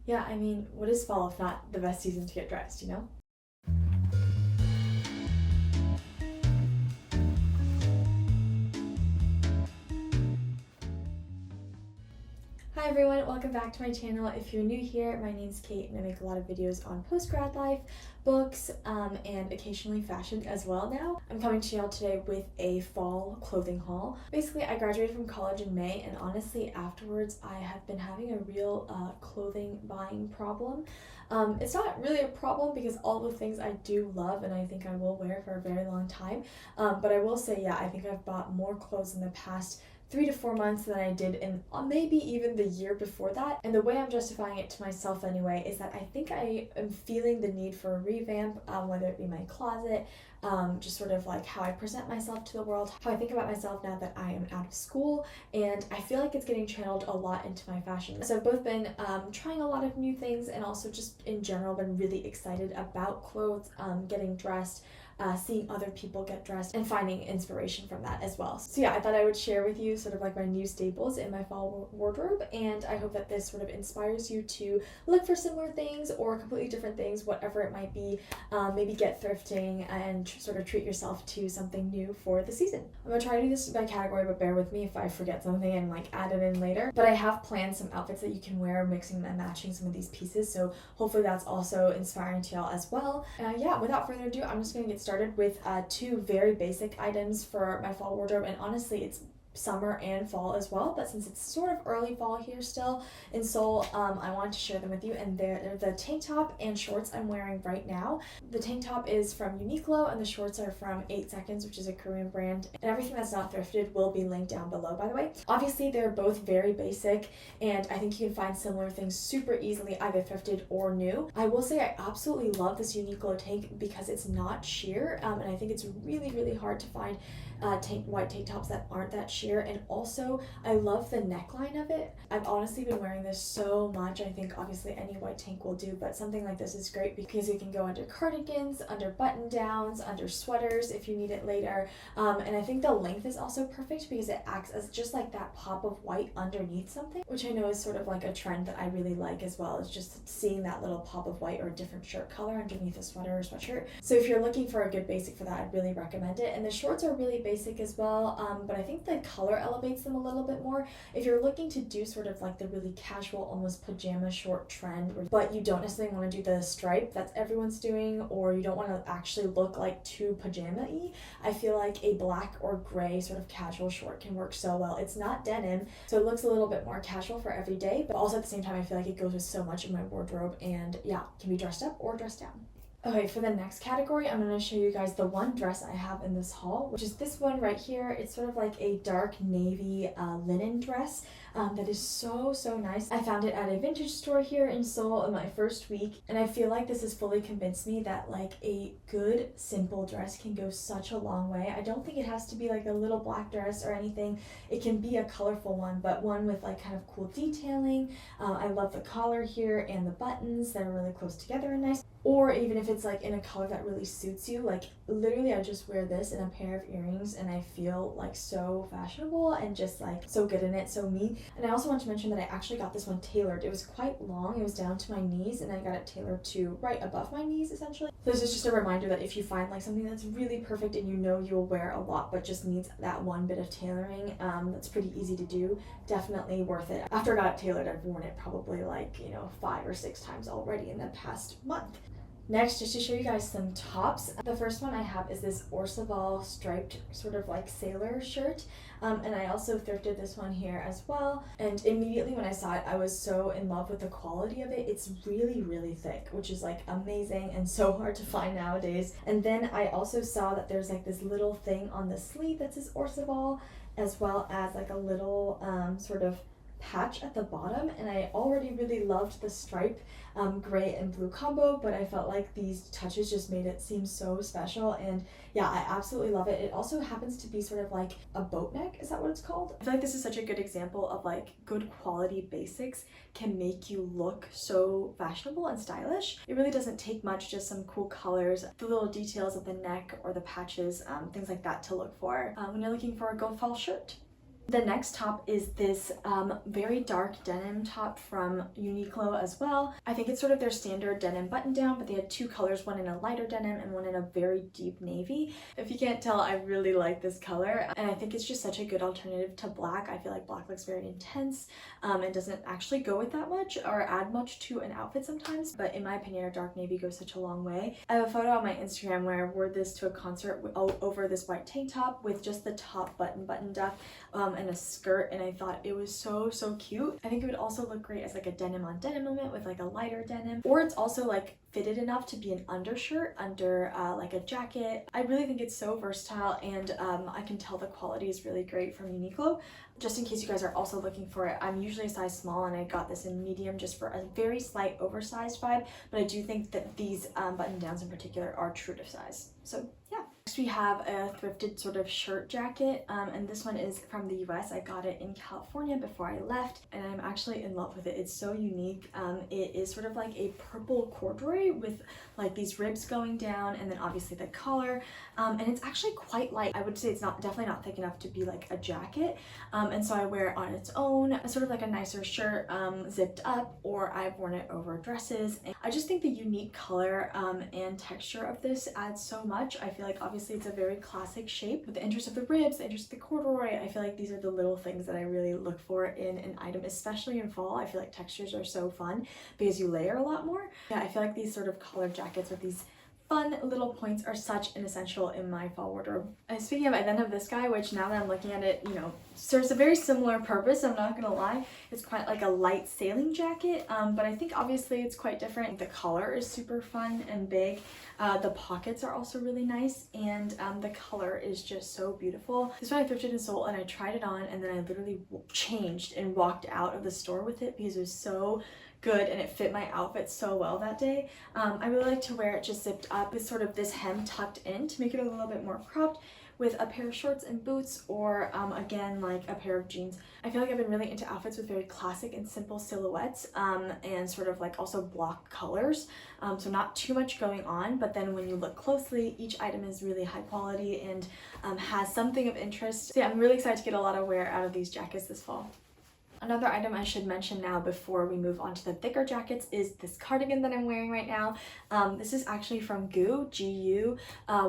Yeah, I mean, what is fall if not the best season to get dressed, you know? Hi everyone, welcome back to my channel. If you're new here, my name's Kate and I make a lot of videos on post-grad life, books, and occasionally fashion as well now. I'm coming to y'all today with a fall clothing haul. Basically, I graduated from college in May and honestly afterwards I have been having a real clothing buying problem. It's not really a problem because all the things I do love and I think I will wear for a very long time. But I will say, yeah, I think I've bought more clothes in the past 3 to 4 months than I did in maybe even the year before that. And the way I'm justifying it to myself anyway is that I think I am feeling the need for a revamp, whether it be my closet, just sort of like how I present myself to the world, how I think about myself now that I am out of school, and I feel like it's getting channeled a lot into my fashion. So I've both been trying a lot of new things and also just in general been really excited about clothes, getting dressed, seeing other people get dressed and finding inspiration from that as well. So yeah, I thought I would share with you sort of like my new staples in my fall wardrobe, and I hope that this sort of inspires you to look for similar things or completely different things, whatever it might be. Maybe get thrifting and sort of treat yourself to something new for the season. I'm gonna try to do this by category, but bear with me if I forget something and like add it in later. But I have planned some outfits that you can wear mixing and matching some of these pieces, so hopefully that's also inspiring to y'all as well. Yeah, without further ado, I'm just gonna get started with two very basic items for my fall wardrobe, and honestly it's summer and fall as well, but since it's sort of early fall here still in Seoul, I wanted to share them with you. And they're the tank top and shorts I'm wearing right now. The tank top is from Uniqlo and the shorts are from 8 Seconds, which is a Korean brand, and everything that's not thrifted will be linked down below, by the way. Obviously they're both very basic and I think you can find similar things super easily, either thrifted or new. I will say I absolutely love this Uniqlo tank because it's not sheer, and I think it's really hard to find white tank tops that aren't that sheer. And also I love the neckline of it. I've honestly been wearing this so much. I think obviously any white tank will do, but something like this is great because it can go under cardigans, under button downs, under sweaters if you need it later, and I think the length is also perfect because it acts as just like that pop of white underneath something, which I know is sort of like a trend that I really like as well, is just seeing that little pop of white or a different shirt color underneath a sweater or sweatshirt. So if you're looking for a good basic for that, I'd really recommend it. And the shorts are really basic as well, but I think the color elevates them a little bit more. If you're looking to do sort of like the really casual, almost pajama short trend, but you don't necessarily want to do the stripe that everyone's doing, or you don't want to actually look like too pajama-y, I feel like a black or gray sort of casual short can work so well. It's not denim, so it looks a little bit more casual for every day, but also at the same time I feel like it goes with so much in my wardrobe and yeah, can be dressed up or dressed down. Okay, for the next category, I'm going to show you guys the one dress I have in this haul, which is this one right here. It's sort of like a dark navy linen dress that is so nice. I found it at a vintage store here in Seoul in my first week, and I feel like this has fully convinced me that like a good, simple dress can go such a long way. I don't think it has to be like a little black dress or anything. It can be a colorful one, but one with like kind of cool detailing. I love the collar here and the buttons that are really close together and nice. Or even if it's like in a color that really suits you, like literally I just wear this and a pair of earrings and I feel like so fashionable and just like so good in it, so me. And I also want to mention that I actually got this one tailored. It was quite long, it was down to my knees, and I got it tailored to right above my knees essentially. So this is just a reminder that if you find like something that's really perfect and you know you'll wear a lot but just needs that one bit of tailoring, that's pretty easy to do, definitely worth it. After I got it tailored, I've worn it probably like, 5 or 6 times already in the past month. Next, just to show you guys some tops, the first one I have is this Orsaval striped sort of like sailor shirt, and I also thrifted this one here as well, and immediately when I saw it I was so in love with the quality of it. It's really thick, which is like amazing and so hard to find nowadays. And then I also saw that there's like this little thing on the sleeve that says Orsaval, as well as like a little sort of patch at the bottom, and I already really loved the stripe gray and blue combo, but I felt like these touches just made it seem so special, and yeah, I absolutely love it. It also happens to be sort of like a boat neck, is that what it's called? I feel like this is such a good example of like good quality basics can make you look so fashionable and stylish. It really doesn't take much, just some cool colors, the little details of the neck or the patches, things like that to look for when you're looking for a go fall shirt. The next top is this very dark denim top from Uniqlo as well. I think it's sort of their standard denim button down, but they had two colors, one in a lighter denim and one in a very deep navy. If you can't tell, I really like this color, and I think it's just such a good alternative to black. I feel like black looks very intense and doesn't actually go with that much or add much to an outfit sometimes, but in my opinion, a dark navy goes such a long way. I have a photo on my Instagram where I wore this to a concert over this white tank top with just the top buttoned up and a skirt, and I thought it was so cute. I think it would also look great as like a denim on denim moment with like a lighter denim, or it's also like fitted enough to be an undershirt under like a jacket. I really think it's so versatile, and I can tell the quality is really great from Uniqlo. Just in case you guys are also looking for it, I'm usually a size small and I got this in medium just for a very slight oversized vibe, but I do think that these button downs in particular are true to size. So yeah. Next we have a thrifted sort of shirt jacket, and this one is from the US. I got it in California before I left, and I'm actually in love with it. It's so unique. It is sort of like a purple corduroy with like these ribs going down, and then obviously the collar, and it's actually quite light. I would say it's definitely not thick enough to be like a jacket, and so I wear it on its own, sort of like a nicer shirt, zipped up, or I've worn it over dresses. And I just think the unique color and texture of this adds so much. I feel like obviously it's a very classic shape with the interest of the ribs, the interest of the corduroy. I feel like these are the little things that I really look for in an item, especially in fall. I feel like textures are so fun because you layer a lot more. Yeah, I feel like these sort of collared jackets with these fun little points are such an essential in my fall wardrobe. And speaking of, I then have this guy, which now that I'm looking at it, you know, serves a very similar purpose, I'm not gonna lie. It's quite like a light sailing jacket, but I think obviously it's quite different. The collar is super fun and big. The pockets are also really nice, and the color is just so beautiful. This one I thrifted in Seoul, and I tried it on, and then I literally changed and walked out of the store with it because it was so good and it fit my outfit so well that day. I really like to wear it just zipped up with sort of this hem tucked in to make it a little bit more cropped, with a pair of shorts and boots, or again like a pair of jeans. I feel like I've been really into outfits with very classic and simple silhouettes, and sort of like also block colors, so not too much going on, but then when you look closely, each item is really high quality and has something of interest. So yeah, I'm really excited to get a lot of wear out of these jackets this fall. Another item I should mention now before we move on to the thicker jackets is this cardigan that I'm wearing right now. This is actually from GU,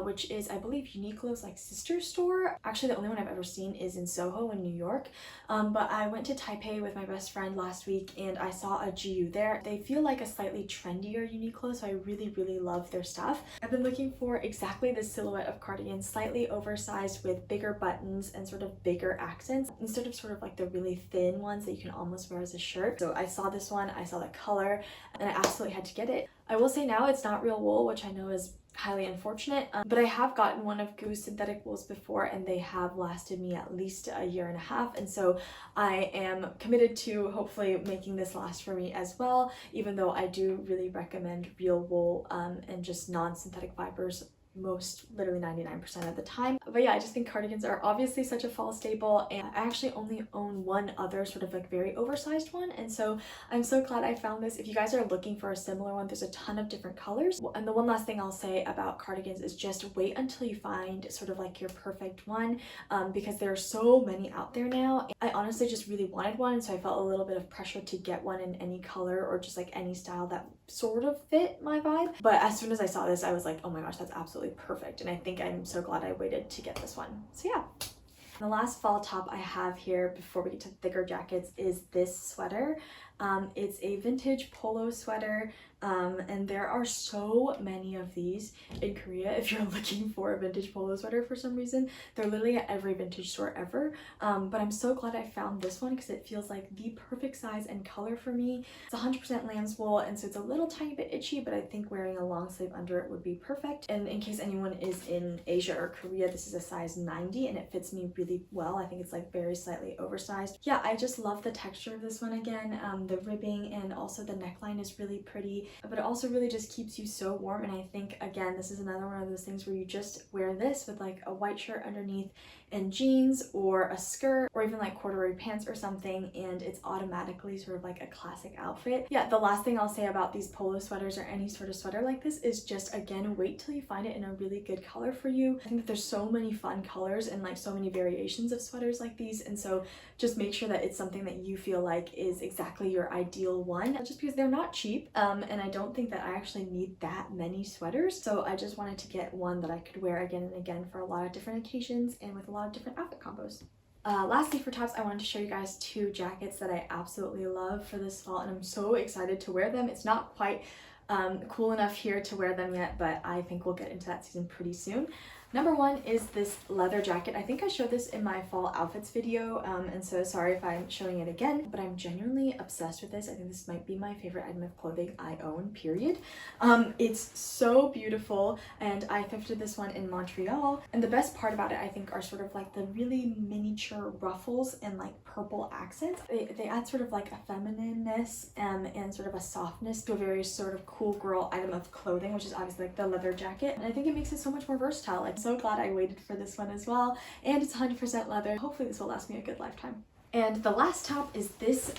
which is, I believe, Uniqlo's like sister store. Actually, the only one I've ever seen is in Soho in New York. But I went to Taipei with my best friend last week and I saw a GU there. They feel like a slightly trendier Uniqlo, so I really love their stuff. I've been looking for exactly this silhouette of cardigan, slightly oversized with bigger buttons and sort of bigger accents, instead of sort of like the really thin ones that you can almost wear as a shirt. So I saw this one, I saw the color, and I absolutely had to get it. I will say now it's not real wool, which I know is highly unfortunate, but I have gotten one of GU's synthetic wools before and they have lasted me at least a year and a half, and so I am committed to hopefully making this last for me as well, even though I do really recommend real wool and just non-synthetic fibers literally 99% of the time. But yeah, I just think cardigans are obviously such a fall staple, and I actually only own one other sort of like very oversized one, and so I'm so glad I found this. If you guys are looking for a similar one, there's a ton of different colors. And the one last thing I'll say about cardigans is just wait until you find sort of like your perfect one, because there are so many out there now. I honestly just really wanted one, so I felt a little bit of pressure to get one in any color or just like any style that sort of fit my vibe. But as soon as I saw this, I was like, oh my gosh, that's absolutely perfect, and I think I'm so glad I waited to get this one. So yeah. The last fall top I have here before we get to thicker jackets is this sweater. It's a vintage polo sweater, and there are so many of these in Korea. If you're looking for a vintage polo sweater for some reason, they're literally at every vintage store ever, but I'm so glad I found this one because it feels like the perfect size and color for me. It's 100% lamb's wool, and so it's a little tiny bit itchy, but I think wearing a long sleeve under it would be perfect. And in case anyone is in Asia or Korea, this is a size 90 and it fits me really well. I think it's like very slightly oversized. Yeah, I just love the texture of this one again. The ribbing and also the neckline is really pretty, but it also really just keeps you so warm. And I think again, this is another one of those things where you just wear this with like a white shirt underneath and jeans or a skirt or even like corduroy pants or something, and it's automatically sort of like a classic outfit. Yeah, the last thing I'll say about these polo sweaters or any sort of sweater like this is just, again, wait till you find it in a really good color for you. I think that there's so many fun colors and like so many variations of sweaters like these, and so just make sure that it's something that you feel like is exactly your ideal one, just because they're not cheap, and I don't think that I actually need that many sweaters, so I just wanted to get one that I could wear again and again for a lot of different occasions and with a lot of different outfit combos. Lastly, for tops, I wanted to show you guys two jackets that I absolutely love for this fall, and I'm so excited to wear them. It's not quite cool enough here to wear them yet, but I think we'll get into that season pretty soon. Number one is this leather jacket. I think I showed this in my fall outfits video, and so sorry if I'm showing it again, but I'm genuinely obsessed with this. I think this might be my favorite item of clothing I own, period. It's so beautiful, and I thrifted this one in Montreal, and the best part about it, I think, are sort of like the really miniature ruffles and like purple accents. They add sort of like a feminineness and sort of a softness to a very sort of cool girl item of clothing, which is obviously like the leather jacket, and I think it makes it so much more versatile. I'm so glad I waited for this one as well, and it's 100% leather. Hopefully this will last me a good lifetime. And the last top is this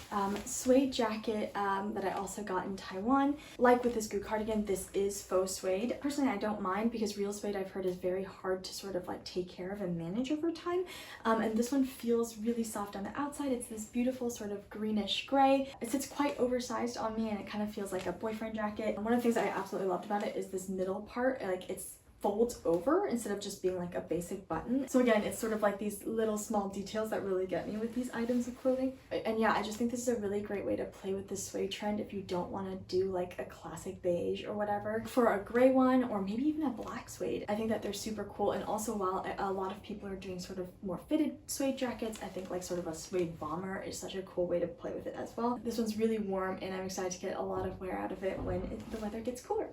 suede jacket that I also got in Taiwan. Like with this Goo cardigan, this is faux suede. Personally, I don't mind because real suede, I've heard, is very hard to sort of like take care of and manage over time. And this one feels really soft on the outside. It's this beautiful sort of greenish gray. It sits quite oversized on me, and it kind of feels like a boyfriend jacket. And one of the things I absolutely loved about it is this middle part. Like, it's folds over instead of just being like a basic button. So again, it's sort of like these little small details that really get me with these items of clothing. And yeah, I just think this is a really great way to play with the suede trend if you don't want to do like a classic beige or whatever. For a gray one, or maybe even a black suede, I think that they're super cool. And also, while a lot of people are doing sort of more fitted suede jackets, I think like sort of a suede bomber is such a cool way to play with it as well. This one's really warm, and I'm excited to get a lot of wear out of it when the weather gets cooler.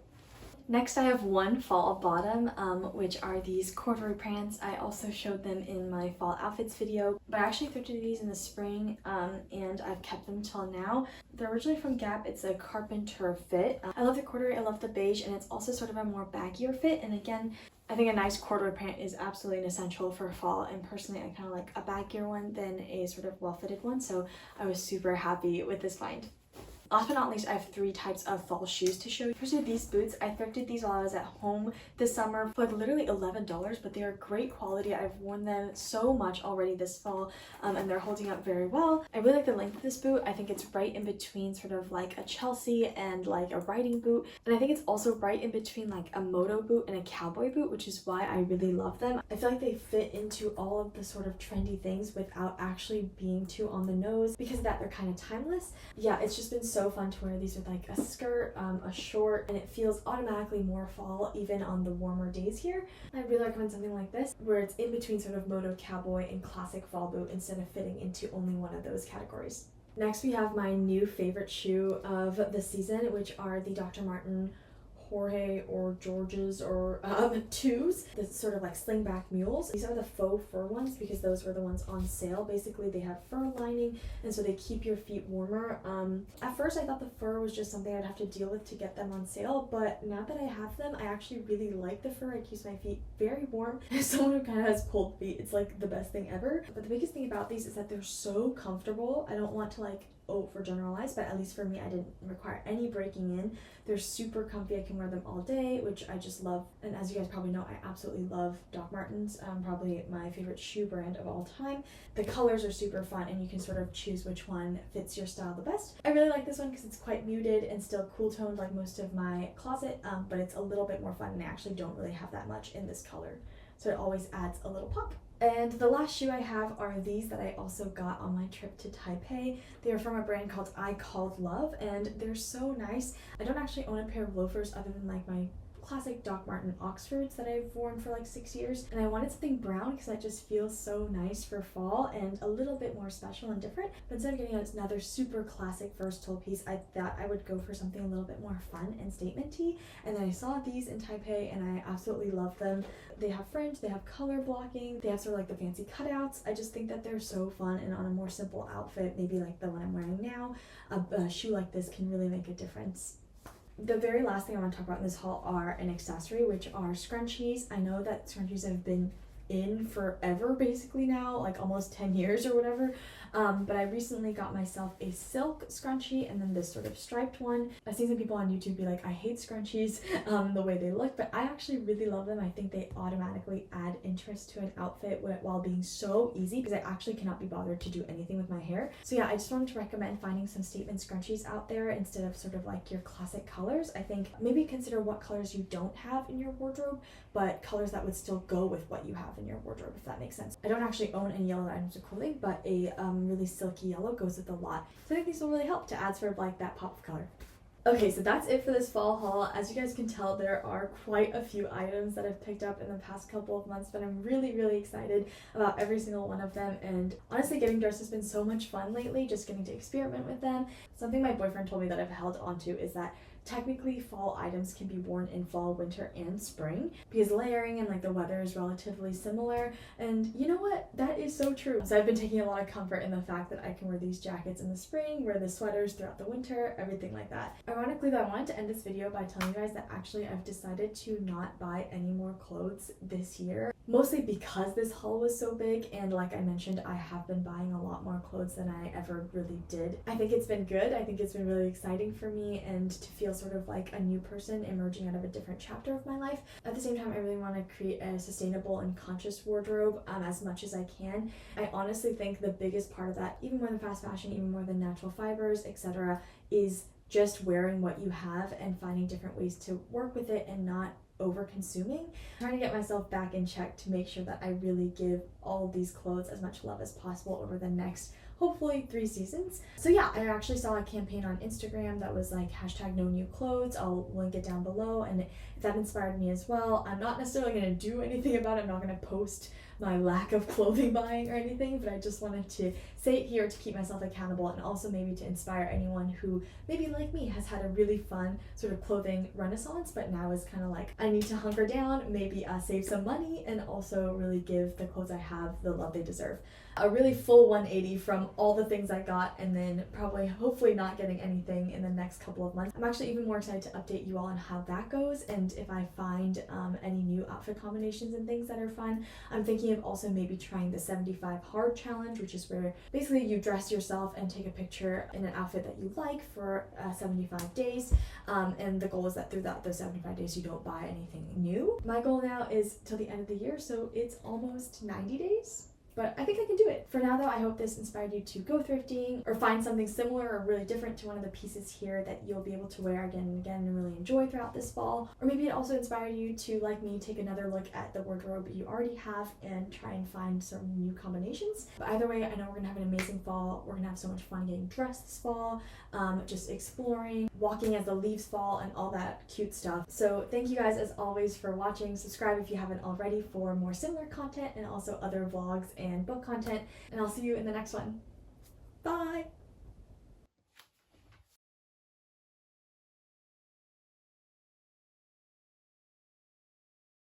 Next, I have one fall bottom, which are these corduroy pants. I also showed them in my fall outfits video, but I actually thrifted these in the spring, and I've kept them till now. They're originally from Gap. It's a carpenter fit. I love the corduroy, I love the beige, and it's also sort of a more baggier fit. And again, I think a nice corduroy pant is absolutely an essential for fall, and personally I kind of like a baggier one than a sort of well-fitted one, so I was super happy with this find. Last but not least, I have three types of fall shoes to show you. First, are these boots. I thrifted these while I was at home this summer for like literally $11, but they are great quality. I've worn them so much already this fall, and they're holding up very well. I really like the length of this boot. I think it's right in between sort of like a Chelsea and like a riding boot, and I think it's also right in between like a moto boot and a cowboy boot, which is why I really love them. I feel like they fit into all of the sort of trendy things without actually being too on the nose. Because of that, they're kind of timeless. Yeah, it's just been so fun to wear these with like a skirt, a short, and it feels automatically more fall even on the warmer days here. I really recommend something like this where it's in between sort of moto, cowboy, and classic fall boot instead of fitting into only one of those categories. Next, we have my new favorite shoe of the season, which are the Dr. Martin Jorge or George's or twos, the sort of like slingback mules. These are the faux fur ones because those were the ones on sale. Basically, they have fur lining, and so they keep your feet warmer. At first, I thought the fur was just something I'd have to deal with to get them on sale, but now that I have them, I actually really like the fur. It keeps my feet very warm. As someone who kind of has cold feet, it's like the best thing ever. But the biggest thing about these is that they're so comfortable. I don't want to like overgeneralize, but at least for me, I didn't require any breaking in. They're super comfy. I can wear them all day, which I just love. And as you guys probably know, I absolutely love Doc Martens, probably my favorite shoe brand of all time. The colors are super fun, and you can sort of choose which one fits your style the best. I really like this one because it's quite muted and still cool toned like most of my closet, but it's a little bit more fun, and I actually don't really have that much in this color, so it always adds a little pop. And the last shoe I have are these that I also got on my trip to Taipei. They are from a brand called I Called Love, and they're so nice. I don't actually own a pair of loafers other than like my classic Doc Marten Oxfords that I've worn for like 6 years, and I wanted something brown because that just feels so nice for fall and a little bit more special and different. But instead of getting another super classic versatile piece, I thought I would go for something a little bit more fun and statement-y, and then I saw these in Taipei and I absolutely love them. They have fringe, they have color blocking, they have sort of like the fancy cutouts. I just think that they're so fun, and on a more simple outfit, maybe like the one I'm wearing now, a shoe like this can really make a difference. The very last thing I want to talk about in this haul are an accessory, which are scrunchies. I know that scrunchies have been in forever basically now, like almost 10 years or whatever. But I recently got myself a silk scrunchie and then this sort of striped one. I've seen some people on YouTube be like, I hate scrunchies, the way they look, but I actually really love them. I think they automatically add interest to an outfit while being so easy, because I actually cannot be bothered to do anything with my hair. So yeah, I just wanted to recommend finding some statement scrunchies out there instead of sort of like your classic colors. I think maybe consider what colors you don't have in your wardrobe, but colors that would still go with what you have in your wardrobe, if that makes sense. I don't actually own any yellow items of clothing, but a really silky yellow goes with a lot. So I think these will really help to add sort of like that pop of color. Okay, so that's it for this fall haul. As you guys can tell, there are quite a few items that I've picked up in the past couple of months, but I'm really, really excited about every single one of them. And honestly, getting dressed has been so much fun lately, just getting to experiment with them. Something my boyfriend told me that I've held onto is that technically fall items can be worn in fall, winter, and spring because layering and like the weather is relatively similar. And you know what? That is so true. So I've been taking a lot of comfort in the fact that I can wear these jackets in the spring, wear the sweaters throughout the winter, everything like that. Ironically though, I wanted to end this video by telling you guys that actually I've decided to not buy any more clothes this year. Mostly because this haul was so big, and like I mentioned, I have been buying a lot more clothes than I ever really did. I think it's been good. I think it's been really exciting for me and to feel sort of like a new person emerging out of a different chapter of my life. At the same time, I really want to create a sustainable and conscious wardrobe as much as I can. I honestly think the biggest part of that, even more than fast fashion, even more than natural fibers, etc., is just wearing what you have and finding different ways to work with it and not over consuming. Trying to get myself back in check to make sure that I really give all of these clothes as much love as possible over the next hopefully 3 seasons. So yeah, I actually saw a campaign on Instagram that was like #NoNewClothes. I'll link it down below, and if that inspired me as well. I'm not necessarily going to do anything about it. I'm not going to post my lack of clothing buying or anything, but I just wanted to say it here to keep myself accountable and also maybe to inspire anyone who maybe like me has had a really fun sort of clothing renaissance, but now is kind of like, I need to hunker down, maybe save some money, and also really give the clothes I have the love they deserve. A really full 180 from all the things I got, and then probably hopefully not getting anything in the next couple of months. I'm actually even more excited to update you all on how that goes, and if I find any new outfit combinations and things that are fun. I'm thinking of also maybe trying the 75 hard challenge, which is where basically you dress yourself and take a picture in an outfit that you like for 75 days, and the goal is that throughout those 75 days you don't buy anything new. My goal now is till the end of the year, so it's almost 90 days. But I think I can do it. For now though, I hope this inspired you to go thrifting or find something similar or really different to one of the pieces here that you'll be able to wear again and again and really enjoy throughout this fall. Or maybe it also inspired you to, like me, take another look at the wardrobe you already have and try and find some new combinations. But either way, I know we're gonna have an amazing fall. We're gonna have so much fun getting dressed this fall, just exploring, walking as the leaves fall, and all that cute stuff. So thank you guys as always for watching. Subscribe if you haven't already for more similar content and also other vlogs and book content, and I'll see you in the next one. Bye!